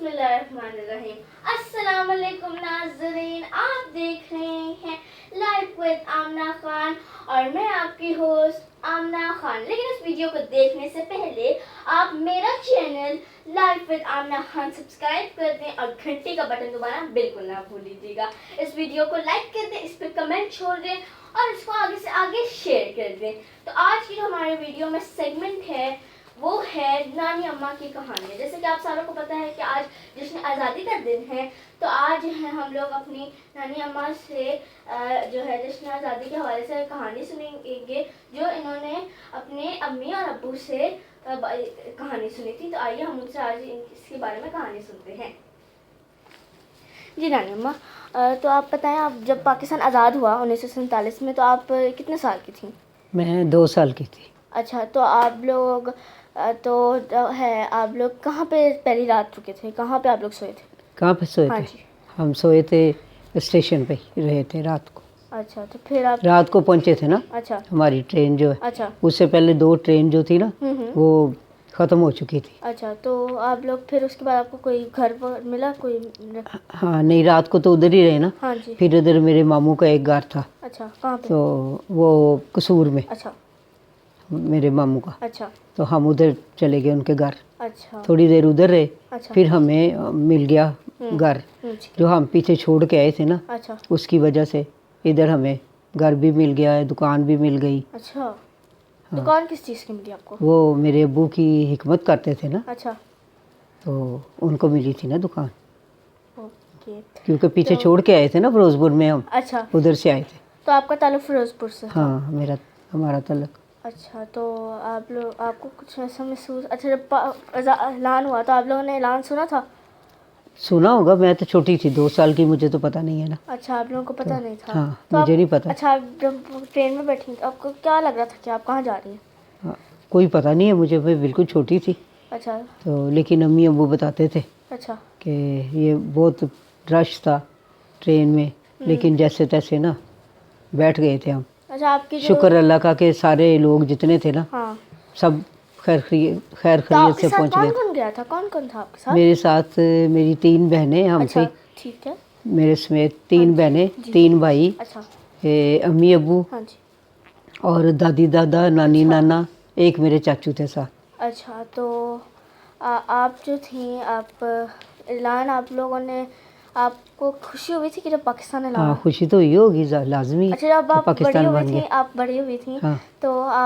बिस्मिल्लाहिर्रहमानिर्रहीम। अस्सलाम वालेकुम नाज़रीन, आप देख रहे हैं लाइव विद आमना खान और मैं आपकी होस्ट आमना खान। लेकिन इस वीडियो को देखने से पहले आप मेरा channel live with Amna Khan subscribe कर दें और घंटी का बटन दबाना बिल्कुल ना भूल लीजिएगा। इस वीडियो को लाइक कर दें, इस पर कमेंट छोड़ दें और इसको आगे से आगे शेयर कर दें। तो आज की जो हमारे वीडियो में सेगमेंट है वो है नानी अम्मा की कहानी। जैसे कि आप सारों को पता है कि आज जश्न आज़ादी का दिन है, तो आज है हम लोग अपनी नानी अम्मा से जो है जश्न आज़ादी के हवाले से कहानी सुनेंगे जो इन्होंने अपने अम्मी और अब्बू से कहानी सुनी थी। तो आइए हम उनसे आज इसके बारे में कहानी सुनते हैं। जी नानी अम्मा, तो आप बताएं, आप जब पाकिस्तान आज़ाद हुआ 1947 में, तो आप कितने साल की थी? मैं 2 साल की थी। अच्छा, तो आप लोग आप लोग कहाँ पे पहली रात रुके थे? कहाँ पे आप लोग सोए थे? कहाँ पे सोए हाँ थे? जी। हम सोए थे स्टेशन पे ही रहे थे रात को। अच्छा, तो फिर आप रात को पहुँचे थे ना। अच्छा हमारी ट्रेन जो है, अच्छा उससे पहले 2 ट्रेन जो थी ना वो ख़त्म हो चुकी थी। अच्छा, तो आप लोग फिर उसके बाद आपको कोई घर पर मिला कोई? हाँ नहीं, रात को तो उधर ही रहे ना। हाँ जी। फिर उधर मेरे मामू का एक घर था। अच्छा, कहाँ पे? तो वो कसूर में, अच्छा मेरे मामू का। अच्छा तो हम उधर चले गए उनके घर, अच्छा थोड़ी देर उधर रहे। अच्छा फिर हमें मिल गया घर जी। जो हम पीछे छोड़ के आए थे ना, अच्छा उसकी वजह से इधर हमें घर भी मिल गया है, दुकान भी मिल गई। अच्छा, दुकान किस चीज़ की मिली आपको? वो मेरे अब्बू की हिकमत करते थे ना, अच्छा तो उनको मिली थी ना दुकान, ओके। क्योंकि पीछे छोड़ के आए थे ना फिरोजपुर में हम, अच्छा, उधर से आए थे। तो आपका ताल्लुक फिरोजपुर से था? हाँ, हमारा तलक। अच्छा, तो आप लोग आपको कुछ ऐसा महसूस, अच्छा जब ऐलान हुआ तो आप लोगों ने ऐलान सुना था? सुना होगा, मैं तो छोटी थी 2 साल की, मुझे तो पता नहीं है ना। अच्छा, आप लोगों को पता नहीं था? हाँ, तो मुझे नहीं पता। अच्छा, आप जब ट्रेन में बैठी तो आपको क्या लग रहा था कि आप कहाँ जा रही हैं? हाँ, कोई पता नहीं है मुझे, मैं बिल्कुल छोटी थी। अच्छा तो लेकिन अम्मी अब्बू बताते थे अच्छा कि ये बहुत रश था ट्रेन में, लेकिन जैसे तैसे ना बैठ गए थे हम। अच्छा, आपकी जो शुक्र अल्लाह का कि सारे लोग जितने थे ना, हाँ, सब खैर तो खैरियत आपके से साथ पहुंच कौन गए। कौन गया था? कौन कौन था आपके साथ? मेरे साथ मेरी 3 बहनें, हमसे अच्छा ठीक है। मेरे समेत 3 हाँ जी, बहनें, जी। 3 भाई, अच्छा अम्मी अब्बू हाँ जी। और दादी दादा, नानी अच्छा। नाना, एक मेरे चाचू थे साथ। अच्छा, तो आप जो थी, आप ऐलान आप लोगों ने, आपको खुशी हुई थी कि जब पाकिस्तान ऐलान? हाँ, खुशी तो हुई होगी लाजमी अच्छा, जब कि आप बड़ी पाकिस्तान हुई बन थी, गया। आप बड़ी हुई थी हाँ। तो आप